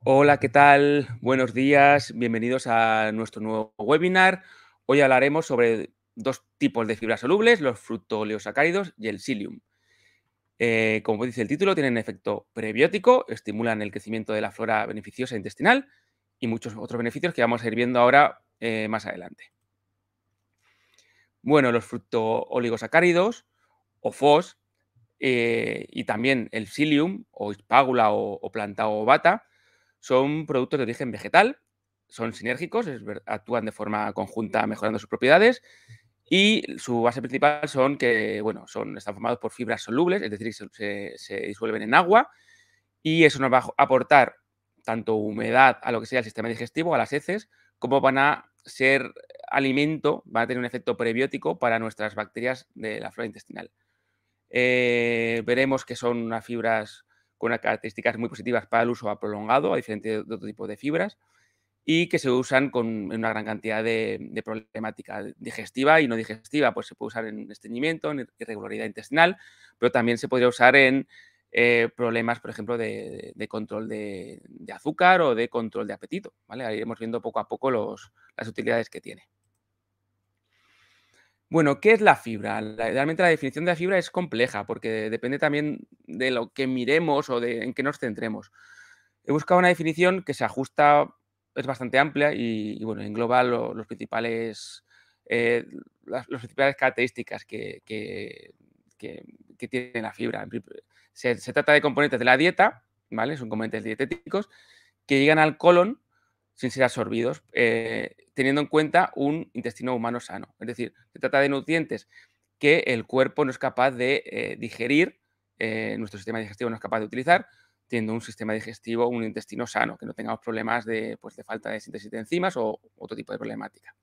Hola, ¿qué tal? Buenos días, bienvenidos a nuestro nuevo webinar. Hoy hablaremos sobre dos tipos de fibras solubles, los fructooligosacáridos y el psyllium. Como dice el título, tienen efecto prebiótico, estimulan el crecimiento de la flora beneficiosa intestinal y muchos otros beneficios que vamos a ir viendo ahora más adelante. Bueno, los fructooligosacáridos o FOS y también el psyllium o hispágula o planta o bata son productos de origen vegetal, son sinérgicos, actúan de forma conjunta mejorando sus propiedades y su base principal son que, bueno, están formados por fibras solubles, es decir, se disuelven en agua y eso nos va a aportar tanto humedad a lo que sea el sistema digestivo, a las heces, como van a ser alimento, van a tener un efecto prebiótico para nuestras bacterias de la flora intestinal. Veremos que son unas fibras con unas características muy positivas para el uso prolongado, a diferencia de otro tipo de fibras, y que se usan en una gran cantidad de problemática digestiva y no digestiva. Pues se puede usar en estreñimiento, en irregularidad intestinal, pero también se podría usar en problemas, por ejemplo, de control de azúcar o de control de apetito. ¿Vale? Ahí iremos viendo poco a poco las utilidades que tiene. Bueno, ¿qué es la fibra? Realmente la definición de la fibra es compleja porque depende también de lo que miremos o de en qué nos centremos. He buscado una definición que se ajusta, es bastante amplia y, bueno, engloba los principales, las principales características que tiene la fibra. Se trata de componentes de la dieta, ¿vale? Son componentes dietéticos que llegan al colon sin ser absorbidos, teniendo en cuenta un intestino humano sano. Es decir, se trata de nutrientes que el cuerpo no es capaz de digerir, nuestro sistema digestivo no es capaz de utilizar, teniendo un sistema digestivo, un intestino sano, que no tengamos problemas de falta de síntesis de enzimas o otro tipo de problemática.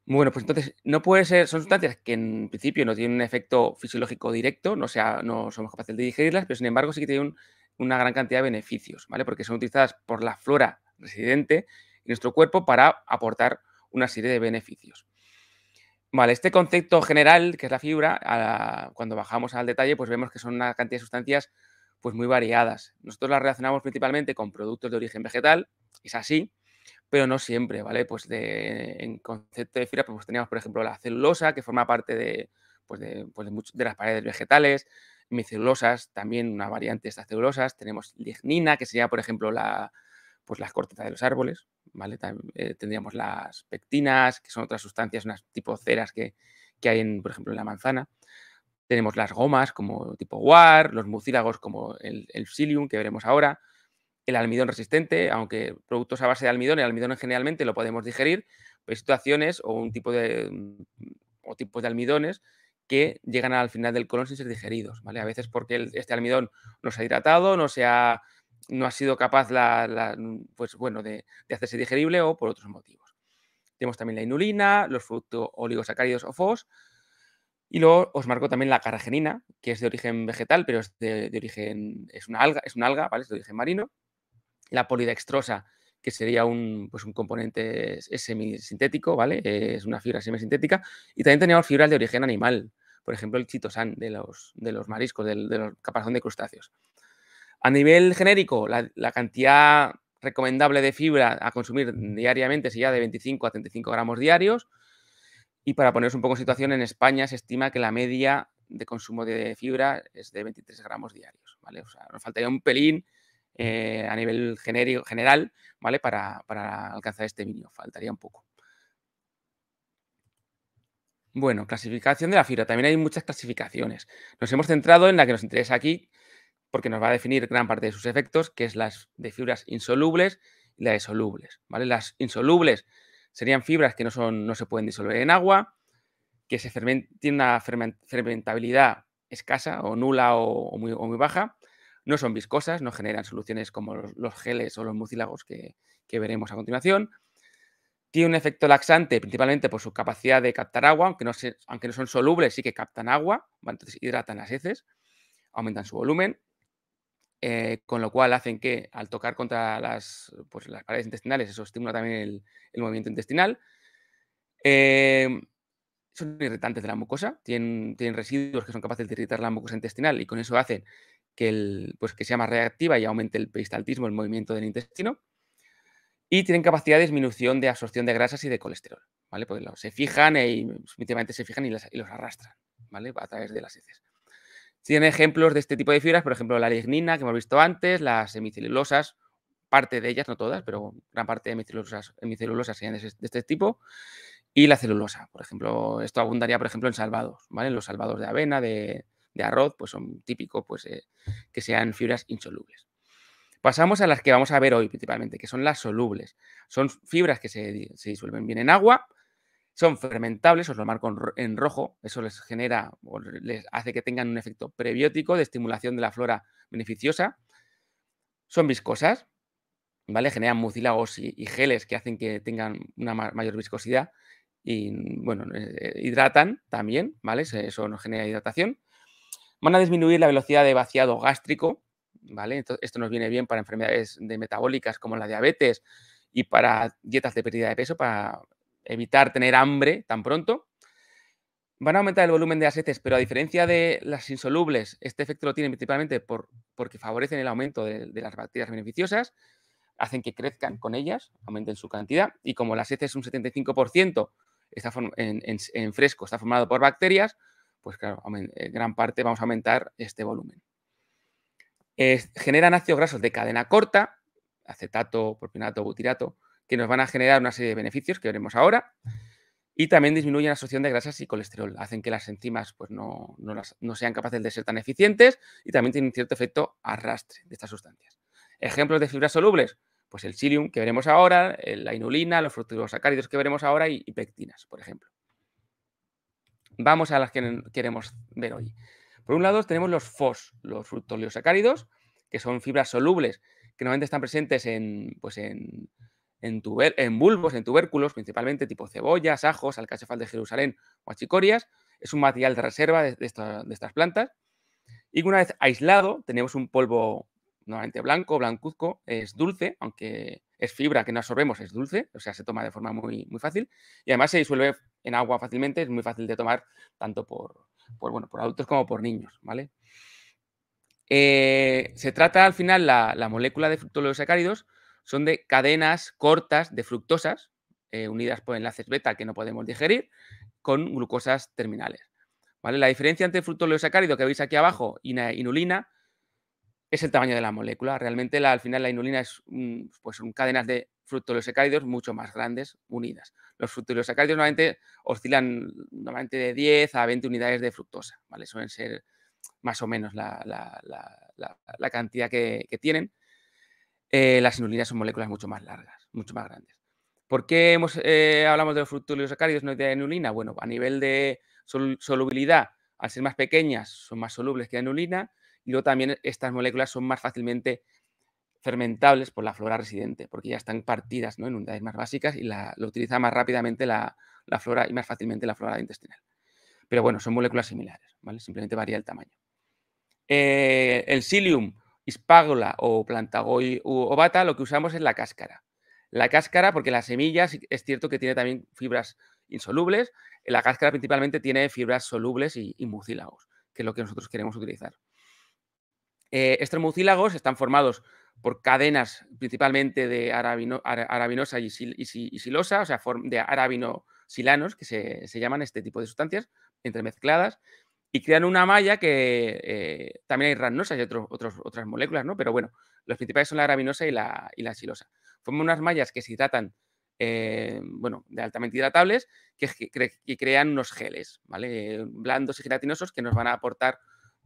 Bueno, pues entonces no puede ser, son sustancias que en principio no tienen un efecto fisiológico directo, no somos capaces de digerirlas, pero sin embargo sí que tienen una gran cantidad de beneficios, ¿vale? Porque son utilizadas por la flora residente en nuestro cuerpo para aportar una serie de beneficios. Vale, este concepto general, que es la fibra, cuando bajamos al detalle, pues vemos que son una cantidad de sustancias pues muy variadas. Nosotros las relacionamos principalmente con productos de origen vegetal, es así, pero no siempre, ¿vale? Pues en concepto de fibra, pues teníamos, por ejemplo, la celulosa, que forma parte de las paredes vegetales, hemicelulosas, también una variante de estas celulosas. Tenemos lignina, que sería, por ejemplo, pues las cortezas de los árboles, ¿vale? Tendríamos las pectinas, que son otras sustancias, unas tipo ceras que hay, por ejemplo, en la manzana. Tenemos las gomas, como tipo guar, los mucílagos, como el psyllium, que veremos ahora, el almidón resistente, aunque productos a base de almidón, el almidón generalmente lo podemos digerir, pero hay situaciones o o tipos de almidones que llegan al final del colon sin ser digeridos, ¿vale? A veces porque este almidón no se ha hidratado, no ha sido capaz pues bueno, de hacerse digerible o por otros motivos. Tenemos también la inulina, los fructooligosacáridos o FOS, y luego os marco también la carragenina, que es de origen vegetal, pero de origen, es una alga, ¿vale? Es de origen marino. La polidextrosa, que sería pues un componente es semisintético, ¿vale? Es una fibra semisintética. Y también teníamos fibras de origen animal, por ejemplo, el chitosan de los mariscos, de los caparazón de crustáceos. A nivel genérico, la cantidad recomendable de fibra a consumir diariamente sería de 25 a 35 gramos diarios. Y para poneros un poco en situación, en España se estima que la media de consumo de fibra es de 23 gramos diarios, ¿vale? O sea, nos faltaría un pelín a nivel general, ¿vale? Para alcanzar este mínimo, faltaría un poco. Bueno, clasificación de la fibra. También hay muchas clasificaciones. Nos hemos centrado en la que nos interesa aquí, porque nos va a definir gran parte de sus efectos, que es las de fibras insolubles y las de solubles, ¿vale? Las insolubles serían fibras que no se pueden disolver en agua, que tienen una fermentabilidad escasa o nula o muy baja, no son viscosas, no generan soluciones como los geles o los mucílagos que veremos a continuación. Tiene un efecto laxante principalmente por su capacidad de captar agua, aunque no son solubles, sí que captan agua, ¿vale? Entonces hidratan las heces, aumentan su volumen, con lo cual hacen que al tocar contra pues, las paredes intestinales, eso estimula también el movimiento intestinal. Em, Son irritantes de la mucosa, tienen residuos que son capaces de irritar la mucosa intestinal y con eso hacen pues que sea más reactiva y aumente el peristaltismo, el movimiento del intestino. Y tienen capacidad de disminución de absorción de grasas y de colesterol, ¿vale? Porque se fijan y definitivamente se fijan y los arrastran, ¿vale? A través de las heces. Tienen ejemplos de este tipo de fibras, por ejemplo, la lignina, que hemos visto antes, las hemicelulosas, parte de ellas, no todas, pero gran parte de hemicelulosas serían de este tipo, y la celulosa, por ejemplo. Esto abundaría, por ejemplo, en salvados, ¿vale? Los salvados de avena, de arroz, pues son típicos pues, que sean fibras insolubles. Pasamos a las que vamos a ver hoy principalmente, que son las solubles. Son fibras que se disuelven bien en agua, son fermentables, os lo marco en rojo, eso les genera o les hace que tengan un efecto prebiótico de estimulación de la flora beneficiosa. Son viscosas, ¿vale? Generan mucílagos y geles que hacen que tengan una mayor viscosidad y, bueno, hidratan también, ¿vale? Eso nos genera hidratación. Van a disminuir la velocidad de vaciado gástrico, ¿vale? Entonces, esto nos viene bien para enfermedades metabólicas como la diabetes y para dietas de pérdida de peso, para evitar tener hambre tan pronto. Van a aumentar el volumen de las heces, pero a diferencia de las insolubles, este efecto lo tienen principalmente porque favorecen el aumento de las bacterias beneficiosas, hacen que crezcan con ellas, aumenten su cantidad, y como las heces un 75% en fresco está formado por bacterias, pues claro, en gran parte vamos a aumentar este volumen. Generan ácidos grasos de cadena corta, acetato, propionato, butirato, que nos van a generar una serie de beneficios que veremos ahora. Y también disminuyen la absorción de grasas y colesterol. Hacen que las enzimas pues, no sean capaces de ser tan eficientes y también tienen un cierto efecto arrastre de estas sustancias. Ejemplos de fibras solubles, pues el psyllium que veremos ahora, la inulina, los fructosacáridos que veremos ahora y pectinas, por ejemplo. Vamos a las que queremos ver hoy. Por un lado tenemos los FOS, los fructooliosacáridos, que son fibras solubles que normalmente están presentes en bulbos, en tubérculos, principalmente tipo cebollas, ajos, alcachofas de Jerusalén o achicorias. Es un material de reserva de estas plantas. Y una vez aislado, tenemos un polvo normalmente blanco, blancuzco, es dulce, aunque es fibra que no absorbemos, es dulce, o sea, se toma de forma muy, muy fácil. Y además se disuelve en agua fácilmente, es muy fácil de tomar tanto por adultos como por niños, ¿vale? Se trata al final, la molécula de fructooliosacáridos son de cadenas cortas de fructosas, unidas por enlaces beta que no podemos digerir, con glucosas terminales, ¿vale? La diferencia entre el fructooliosacárido que veis aquí abajo y la inulina es el tamaño de la molécula. Realmente al final la inulina pues son cadenas de fructooliosacáridos mucho más grandes unidas. Los fructooliosacáridos normalmente oscilan de 10 a 20 unidades de fructosa, ¿vale? Suelen ser más o menos la cantidad que tienen. Las inulinas son moléculas mucho más largas, mucho más grandes. ¿Por qué hablamos de los fructooliosacáridos, no de la inulina? Bueno, a nivel de solubilidad, al ser más pequeñas, son más solubles que la inulina, y luego también estas moléculas son más fácilmente fermentables por la flora residente, porque ya están partidas, ¿no?, en unidades más básicas y lo utiliza más rápidamente la flora y más fácilmente la flora intestinal. Pero bueno, son moléculas similares, ¿vale? Simplemente varía el tamaño. El psyllium, Ispagula o Plantagoy ovata, lo que usamos es la cáscara. La cáscara, porque la semilla es cierto que tiene también fibras insolubles. La cáscara principalmente tiene fibras solubles y mucílagos, que es lo que nosotros queremos utilizar. Estos mucílagos están formados por cadenas principalmente de arabinosa y silosa, o sea, de arabinosilanos, que se llaman este tipo de sustancias entremezcladas, y crean una malla que también hay rhamnosas y otras moléculas, ¿no? Pero bueno, los principales son la arabinosa y la silosa. Forman unas mallas que se hidratan, de altamente hidratables, que crean unos geles, ¿vale? Blandos y gelatinosos que nos van a aportar,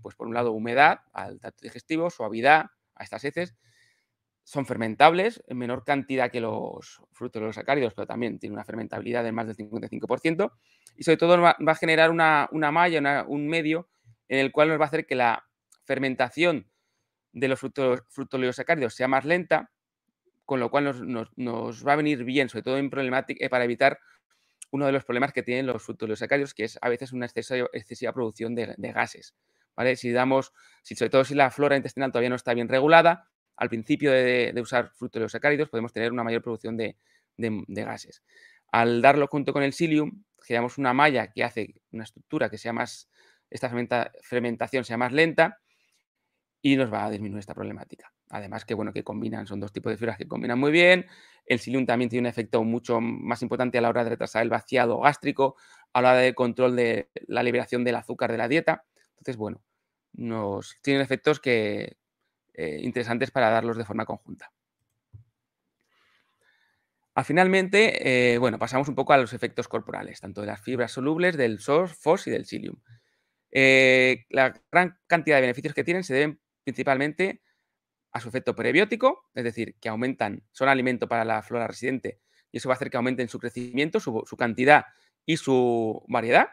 pues por un lado, humedad al tracto digestivo, suavidad a estas heces. Son fermentables en menor cantidad que los fructooliosacáridos, pero también tienen una fermentabilidad de más del 55%. Y sobre todo va a generar una malla, un medio en el cual nos va a hacer que la fermentación de los fructooliosacáridos sea más lenta, con lo cual nos va a venir bien, sobre todo en problemática, para evitar uno de los problemas que tienen los fructooliosacáridos, que es a veces una excesiva producción de gases, ¿vale? Sobre todo si la flora intestinal todavía no está bien regulada, al principio de usar fructooliosacáridos podemos tener una mayor producción de gases. Al darlo junto con el psyllium, generamos una malla que hace una estructura que sea esta fermentación sea más lenta, y nos va a disminuir esta problemática. Además que, bueno, que combinan, son dos tipos de fibras que combinan muy bien. El psyllium también tiene un efecto mucho más importante a la hora de retrasar el vaciado gástrico, a la hora del control de la liberación del azúcar de la dieta. Entonces, bueno, nos tienen efectos que, interesantes para darlos de forma conjunta. Finalmente, bueno, pasamos un poco a los efectos corporales, tanto de las fibras solubles, del SOS, FOS y del psyllium. La gran cantidad de beneficios que tienen se deben principalmente a su efecto prebiótico, es decir, que son alimento para la flora residente y eso va a hacer que aumenten su crecimiento, su cantidad y su variedad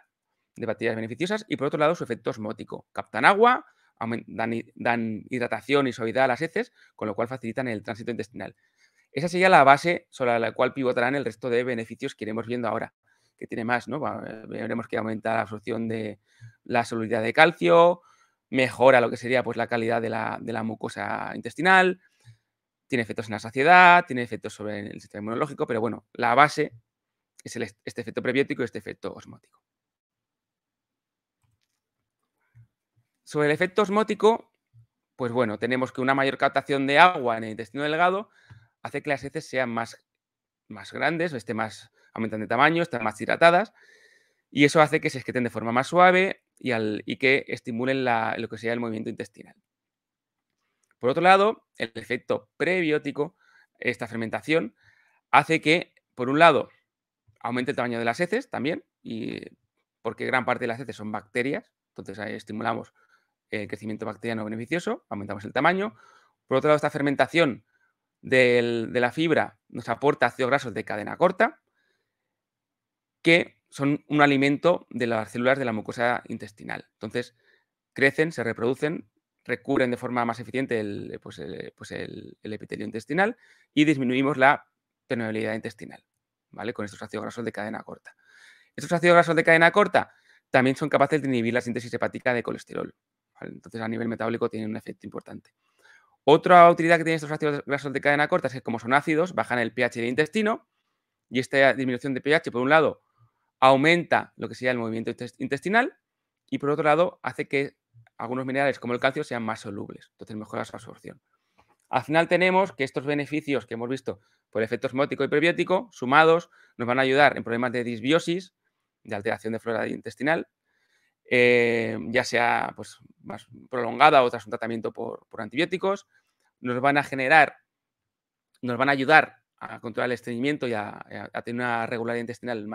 de bacterias beneficiosas. Y por otro lado, su efecto osmótico. Captan agua, dan hidratación y suavidad a las heces, con lo cual facilitan el tránsito intestinal. Esa sería la base sobre la cual pivotarán el resto de beneficios que iremos viendo ahora, que tiene más, ¿no? Veremos que aumenta la absorción de la solubilidad de calcio, mejora lo que sería pues, la calidad de la mucosa intestinal, tiene efectos en la saciedad, tiene efectos sobre el sistema inmunológico, pero bueno, la base es este efecto prebiótico y este efecto osmótico. Sobre el efecto osmótico, pues bueno, tenemos que una mayor captación de agua en el intestino delgado hace que las heces sean más grandes, aumentan de tamaño, están más hidratadas, y eso hace que se excreten de forma más suave y que estimulen lo que sería el movimiento intestinal. Por otro lado, el efecto prebiótico, esta fermentación, hace que, por un lado, aumente el tamaño de las heces también, porque gran parte de las heces son bacterias, entonces ahí estimulamos el crecimiento bacteriano beneficioso, aumentamos el tamaño. Por otro lado, esta fermentación de la fibra nos aporta ácidos grasos de cadena corta, que son un alimento de las células de la mucosa intestinal. Entonces, crecen, se reproducen, recubren de forma más eficiente el epitelio intestinal y disminuimos la permeabilidad intestinal, ¿vale? Con estos ácidos grasos de cadena corta. Estos ácidos grasos de cadena corta también son capaces de inhibir la síntesis hepática de colesterol, ¿vale? Entonces, a nivel metabólico tienen un efecto importante. Otra utilidad que tienen estos ácidos grasos de cadena corta es que, como son ácidos, bajan el pH del intestino y esta disminución de pH, por un lado, aumenta lo que sería el movimiento intestinal y, por otro lado, hace que algunos minerales como el calcio sean más solubles, entonces mejora su absorción. Al final tenemos que estos beneficios que hemos visto por efecto osmótico y prebiótico, sumados, nos van a ayudar en problemas de disbiosis, de alteración de flora intestinal, ya sea pues, más prolongada o tras un tratamiento por antibióticos, nos van a ayudar a controlar el estreñimiento y a tener una regularidad intestinal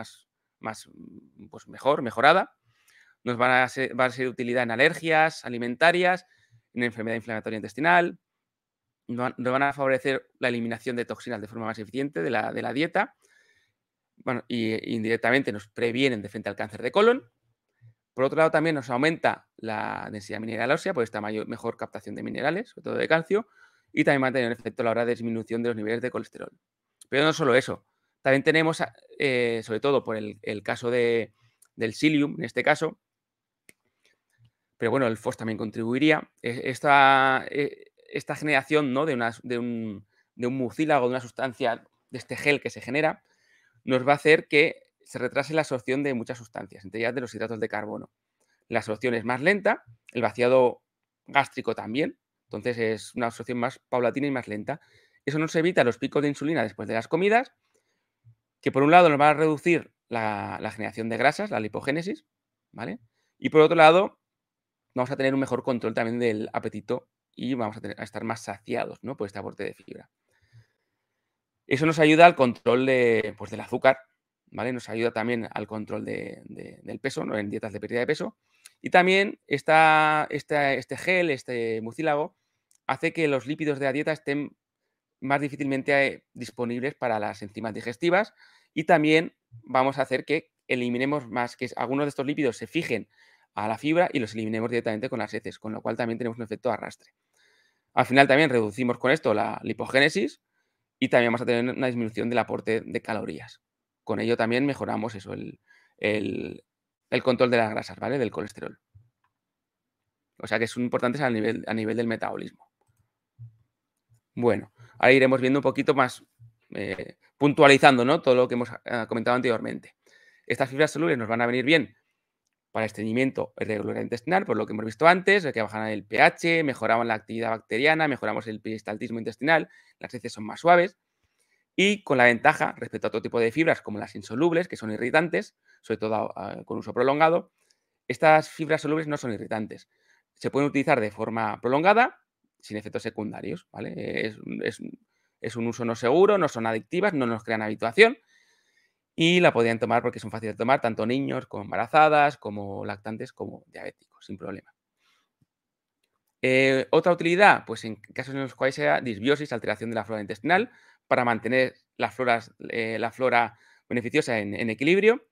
pues mejorada. Va a ser de utilidad en alergias alimentarias, en enfermedad inflamatoria intestinal. Nos van a favorecer la eliminación de toxinas de forma más eficiente de la dieta. Bueno, y indirectamente nos previenen de frente al cáncer de colon. Por otro lado, también nos aumenta la densidad mineral ósea por esta mejor captación de minerales, sobre todo de calcio, y también va a tener un efecto a la hora de disminución de los niveles de colesterol. Pero no solo eso, también tenemos, sobre todo por el caso del psyllium, en este caso, pero bueno, el FOS también contribuiría, esta generación, ¿no? de un mucílago, de una sustancia, de este gel que se genera, nos va a hacer que se retrase la absorción de muchas sustancias, entre ellas de los hidratos de carbono. La absorción es más lenta, el vaciado gástrico también, entonces es una absorción más paulatina y más lenta. Eso nos evita los picos de insulina después de las comidas, que por un lado nos va a reducir la generación de grasas, la lipogénesis, ¿vale? Y por otro lado, vamos a tener un mejor control también del apetito y vamos a estar más saciados, ¿no? Por este aporte de fibra. Eso nos ayuda al control del azúcar, ¿vale? Nos ayuda también al control del peso, ¿no? En dietas de pérdida de peso. Y también este gel, este mucílago, hace que los lípidos de la dieta estén más difícilmente disponibles para las enzimas digestivas y también vamos a hacer que eliminemos más, que algunos de estos lípidos se fijen a la fibra y los eliminemos directamente con las heces, con lo cual también tenemos un efecto de arrastre. Al final también reducimos con esto la lipogénesis y también vamos a tener una disminución del aporte de calorías. Con ello también mejoramos eso, el control de las grasas, ¿vale? Del colesterol. O sea que son importantes a nivel del metabolismo. Bueno, ahora iremos viendo un poquito más, puntualizando, ¿no? Todo lo que hemos comentado anteriormente. Estas fibras solubles nos van a venir bien para estreñimiento y regularidad intestinal, por lo que hemos visto antes, de que bajan el pH, mejoraban la actividad bacteriana, mejoramos el peristaltismo intestinal, las heces son más suaves y con la ventaja respecto a otro tipo de fibras como las insolubles, que son irritantes, sobre todo con uso prolongado, estas fibras solubles no son irritantes. Se pueden utilizar de forma prolongada sin efectos secundarios, ¿vale? Es un uso no seguro, no son adictivas, no nos crean habituación y la podrían tomar porque son fáciles de tomar tanto niños como embarazadas, como lactantes, como diabéticos, sin problema. Otra utilidad, pues en casos en los cuales sea disbiosis, alteración de la flora intestinal, para mantener la flora beneficiosa en equilibrio.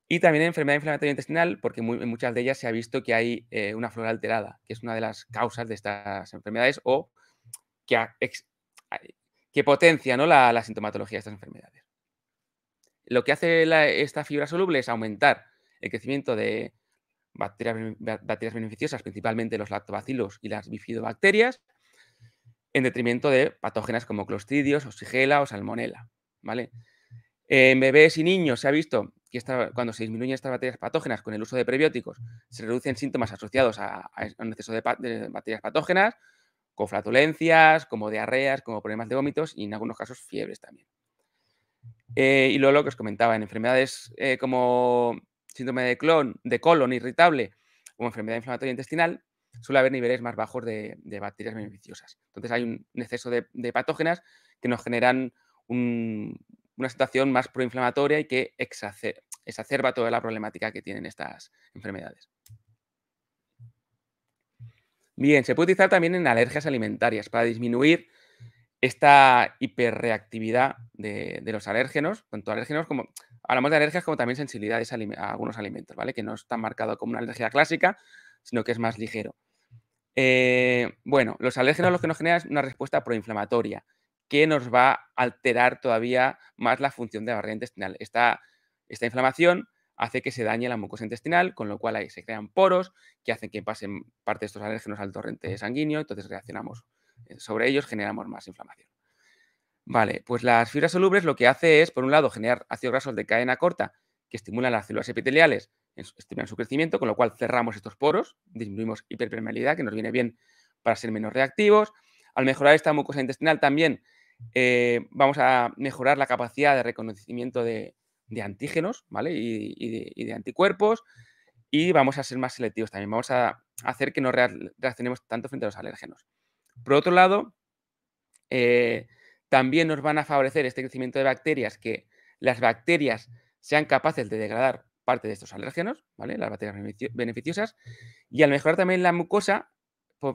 Y también enfermedad inflamatoria intestinal, porque en muchas de ellas se ha visto que hay una flora alterada, que es una de las causas de estas enfermedades o que, que potencia, ¿no?, la sintomatología de estas enfermedades. Lo que hace esta fibra soluble es aumentar el crecimiento de bacterias beneficiosas, principalmente los lactobacilos y las bifidobacterias, en detrimento de patógenas como Clostridios, o Shigella o Salmonella, ¿vale? En bebés y niños se ha visto que cuando se disminuyen estas bacterias patógenas con el uso de prebióticos, se reducen síntomas asociados a un exceso de bacterias patógenas, como flatulencias, como diarreas, como problemas de vómitos y en algunos casos fiebres también. Y luego lo que os comentaba, en enfermedades como síndrome de colon irritable o enfermedad inflamatoria intestinal, suele haber niveles más bajos de bacterias beneficiosas. Entonces hay un exceso de patógenas que nos generan una situación más proinflamatoria y que exacerba toda la problemática que tienen estas enfermedades. Bien, se puede utilizar también en alergias alimentarias para disminuir esta hiperreactividad de los alérgenos, tanto alérgenos como hablamos de alergias como también sensibilidades a algunos alimentos, ¿vale? Que no es tan marcado como una alergia clásica, sino que es más ligero. Bueno, los alérgenos lo que nos generan es una respuesta proinflamatoria que nos va a alterar todavía más la función de la barrera intestinal. Esta inflamación hace que se dañe la mucosa intestinal, con lo cual ahí se crean poros que hacen que pasen parte de estos alérgenos al torrente sanguíneo, entonces reaccionamos sobre ellos, generamos más inflamación. Vale, pues las fibras solubles lo que hace es, por un lado, generar ácidos grasos de cadena corta que estimulan las células epiteliales, estimulan su crecimiento, con lo cual cerramos estos poros, disminuimos hiperpermeabilidad, que nos viene bien para ser menos reactivos. Al mejorar esta mucosa intestinal también vamos a mejorar la capacidad de reconocimiento de antígenos, ¿vale? Y de anticuerpos y vamos a ser más selectivos también. Vamos a hacer que no reaccionemos tanto frente a los alérgenos. Por otro lado, eh, también nos van a favorecer este crecimiento de bacterias, que las bacterias sean capaces de degradar parte de estos alérgenos, ¿vale? Las bacterias beneficiosas. Y al mejorar también la mucosa,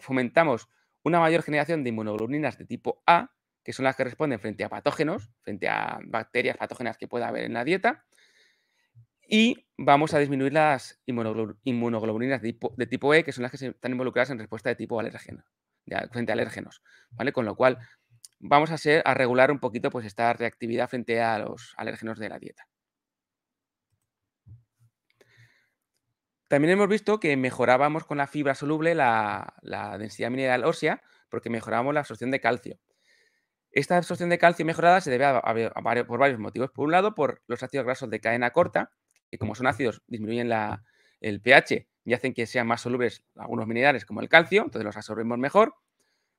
fomentamos una mayor generación de inmunoglobulinas de tipo A, que son las que responden frente a patógenos, frente a bacterias patógenas que pueda haber en la dieta. Y vamos a disminuir las inmunoglobulinas de tipo E, que son las que están involucradas en respuesta de tipo alérgeno, frente a alérgenos, ¿vale? Con lo cual vamos a regular un poquito pues, esta reactividad frente a los alérgenos de la dieta. También hemos visto que mejorábamos con la fibra soluble la densidad mineral ósea porque mejorábamos la absorción de calcio. Esta absorción de calcio mejorada se debe por varios motivos. Por un lado, por los ácidos grasos de cadena corta, que como son ácidos disminuyen el pH y hacen que sean más solubles algunos minerales como el calcio, entonces los absorbemos mejor.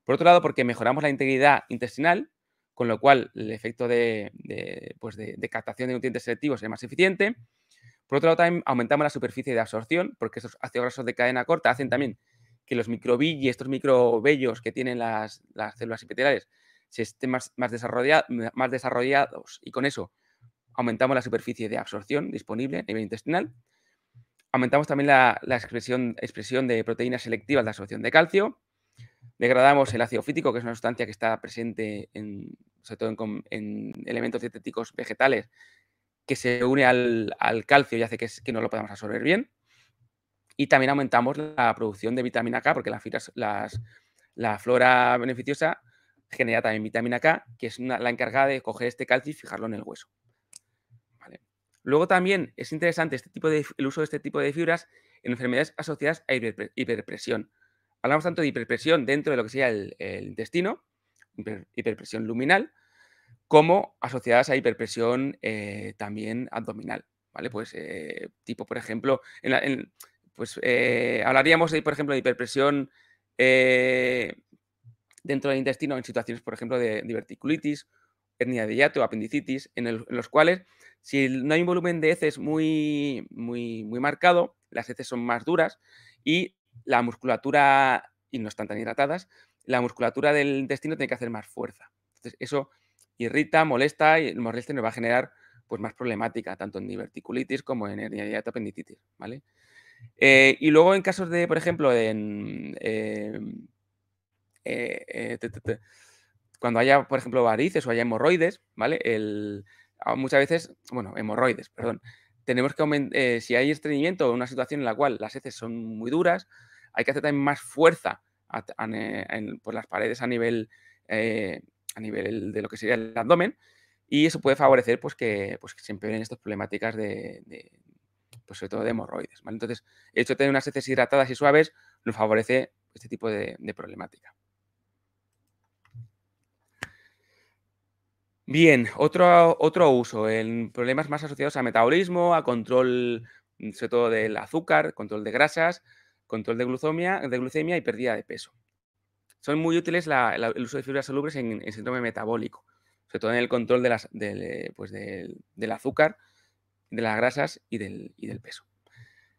Por otro lado, porque mejoramos la integridad intestinal, con lo cual el efecto de captación de nutrientes selectivos es más eficiente. Por otro lado, también aumentamos la superficie de absorción, porque esos ácidos grasos de cadena corta hacen también que los microvilli, estos microvellos que tienen las células epiteliales, se estén más desarrollados y con eso aumentamos la superficie de absorción disponible a nivel intestinal. Aumentamos también la expresión de proteínas selectivas de absorción de calcio. Degradamos el ácido fítico, que es una sustancia que está presente sobre todo en elementos dietéticos vegetales, que se une al calcio y hace que no lo podamos absorber bien. Y también aumentamos la producción de vitamina K, porque la flora beneficiosa genera también vitamina K, que es la encargada de coger este calcio y fijarlo en el hueso. ¿Vale? Luego también es interesante el uso de este tipo de fibras en enfermedades asociadas a hiperpresión. Hablamos tanto de hiperpresión dentro de lo que sería el intestino, hiperpresión luminal, como asociadas a hiperpresión también abdominal, ¿vale? Pues, tipo, por ejemplo, hablaríamos de, por ejemplo, de hiperpresión dentro del intestino en situaciones, por ejemplo, de diverticulitis, hernia de hiato, apendicitis, en los cuales, si no hay un volumen de heces muy marcado, las heces son más duras y la musculatura, y no están tan hidratadas, la musculatura del intestino tiene que hacer más fuerza. Entonces, eso irrita, molesta y molesta y nos va a generar, pues, más problemática, tanto en diverticulitis como en hernia de hiato, apendicitis, ¿vale? Y luego en casos de, por ejemplo, cuando haya, por ejemplo, varices o haya hemorroides, ¿vale? Muchas veces, bueno, hemorroides, perdón, tenemos que si hay estreñimiento o una situación en la cual las heces son muy duras, hay que hacer también más fuerza por las paredes a nivel de lo que sería el abdomen, y eso puede favorecer pues que se empeoren estas problemáticas pues sobre todo de hemorroides, ¿vale? Entonces, el hecho de tener unas heces hidratadas y suaves nos favorece este tipo de problemática. Bien, otro uso, en problemas más asociados a metabolismo, a control, sobre todo del azúcar, control de grasas, control de glucemia y pérdida de peso. Son muy útiles el uso de fibras solubles en síndrome metabólico, sobre todo en el control del azúcar, de las grasas y del peso.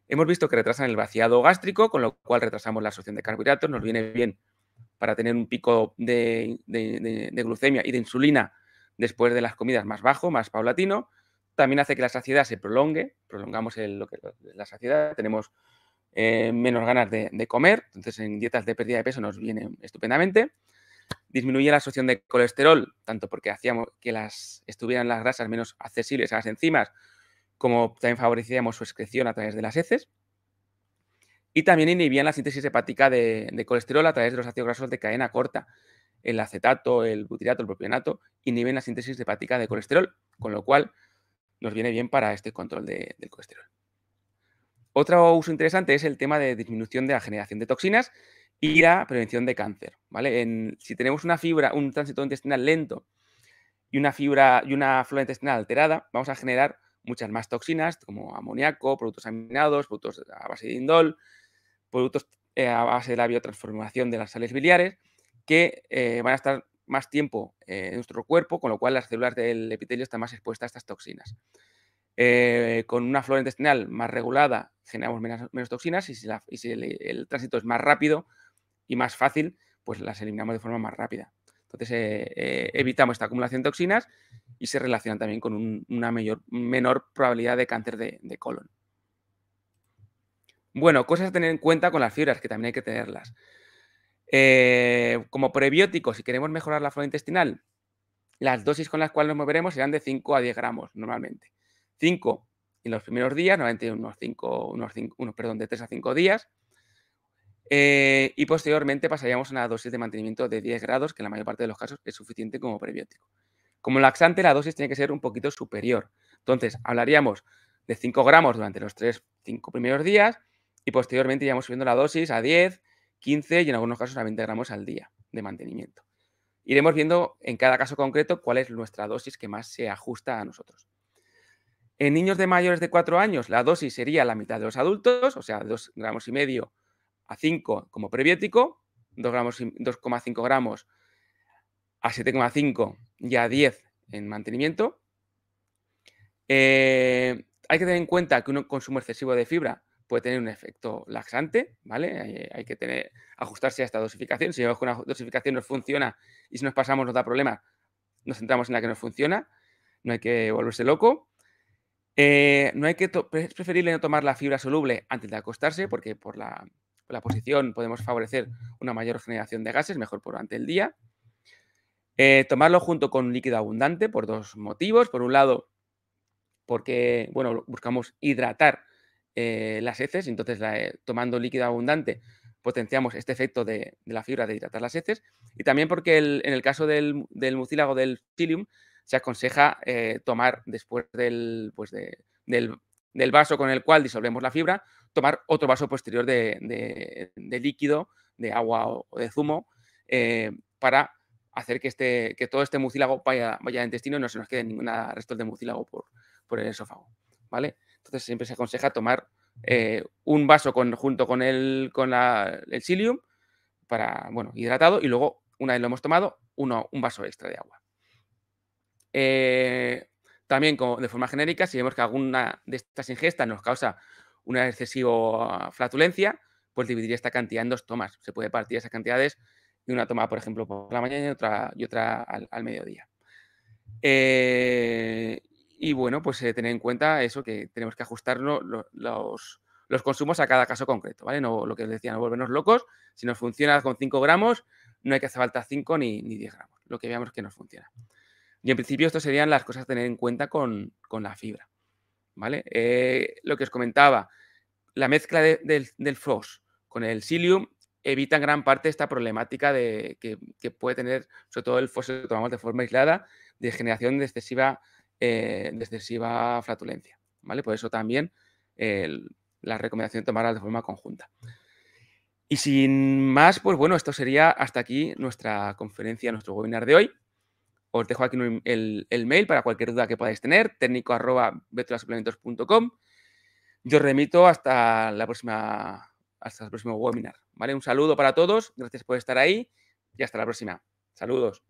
Hemos visto que retrasan el vaciado gástrico, con lo cual retrasamos la absorción de carbohidratos, nos viene bien para tener un pico de glucemia y de insulina después de las comidas más bajo, más paulatino. También hace que la saciedad se prolongamos la saciedad, tenemos menos ganas de comer, entonces en dietas de pérdida de peso nos viene estupendamente. Disminuye la absorción de colesterol, tanto porque hacíamos que estuvieran las grasas menos accesibles a las enzimas, como también favorecíamos su excreción a través de las heces. Y también inhibían la síntesis hepática de colesterol a través de los ácidos grasos de cadena corta. El acetato, el butirato, el propionato inhiben la síntesis hepática de colesterol, con lo cual nos viene bien para este control del colesterol. Otro uso interesante es el tema de disminución de la generación de toxinas y la prevención de cáncer, ¿vale? Si tenemos un tránsito intestinal lento y una flora intestinal alterada, vamos a generar muchas más toxinas como amoníaco, productos aminados, productos a base de indol, productos a base de la biotransformación de las sales biliares, que van a estar más tiempo en nuestro cuerpo, con lo cual las células del epitelio están más expuestas a estas toxinas. Con una flora intestinal más regulada generamos menos toxinas, y si el tránsito es más rápido y más fácil, pues las eliminamos de forma más rápida. Entonces evitamos esta acumulación de toxinas y se relacionan también con una menor probabilidad de cáncer de colon. Bueno, cosas a tener en cuenta con las fibras, que también hay que tenerlas. Como prebióticos, si queremos mejorar la flora intestinal, las dosis con las cuales nos moveremos serán de 5 a 10 gramos normalmente. 5 en los primeros días, normalmente de 3 a 5 días. Y posteriormente pasaríamos a una dosis de mantenimiento de 10 grados, que en la mayor parte de los casos es suficiente como prebiótico. Como laxante, la dosis tiene que ser un poquito superior. Entonces, hablaríamos de 5 gramos durante los 5 primeros días, y posteriormente iríamos subiendo la dosis a 10, 15 y en algunos casos a 20 gramos al día de mantenimiento. Iremos viendo en cada caso concreto cuál es nuestra dosis que más se ajusta a nosotros. En niños de mayores de 4 años, la dosis sería la mitad de los adultos, o sea, 2,5 gramos a 5 como prebiótico, 2,5 gramos a 7,5 y a 10 en mantenimiento. Hay que tener en cuenta que un consumo excesivo de fibra puede tener un efecto laxante, ¿vale? Hay que ajustarse a esta dosificación. Si vemos que una dosificación nos funciona y si nos pasamos nos da problemas, nos centramos en la que nos funciona. No hay que volverse loco. Es preferible no tomar la fibra soluble antes de acostarse, porque por la posición podemos favorecer una mayor generación de gases, mejor por durante el día. Tomarlo junto con un líquido abundante por dos motivos. Por un lado, porque buscamos hidratar las heces, entonces tomando líquido abundante potenciamos este efecto de la fibra de hidratar las heces, y también porque en el caso del mucílago del psyllium se aconseja tomar después del vaso con el cual disolvemos la fibra, tomar otro vaso posterior de líquido, de agua o de zumo, para hacer que todo este mucílago vaya al intestino y no se nos quede ningún resto de mucílago por el esófago, ¿vale? Entonces siempre se aconseja tomar un vaso junto con el psyllium para, bueno, hidratado, y luego, una vez lo hemos tomado, un vaso extra de agua. También, de forma genérica, si vemos que alguna de estas ingestas nos causa una excesiva flatulencia, pues dividir esta cantidad en 2 tomas. Se puede partir esas cantidades de una toma, por ejemplo, por la mañana y otra al mediodía. Y bueno, pues tener en cuenta eso, que tenemos que ajustar los consumos a cada caso concreto, ¿vale? No, lo que os decía, no volvernos locos. Si nos funciona con 5 gramos, no hay que hacer falta 5 ni 10 gramos, lo que veamos que nos funciona. Y en principio, estas serían las cosas a tener en cuenta con la fibra, ¿vale? Lo que os comentaba, la mezcla del FOS con el psyllium evita en gran parte esta problemática que puede tener, sobre todo el FOS, si lo tomamos de forma aislada, de generación de excesiva flatulencia, ¿vale? Por eso también la recomendación de tomarla de forma conjunta. Y sin más, pues bueno, esto sería hasta aquí nuestra conferencia, nuestro webinar de hoy. Os dejo aquí el mail para cualquier duda que podáis tener, técnico@betulasuplementos.com. Yo os remito hasta el próximo webinar, ¿vale? Un saludo para todos, gracias por estar ahí y hasta la próxima. Saludos.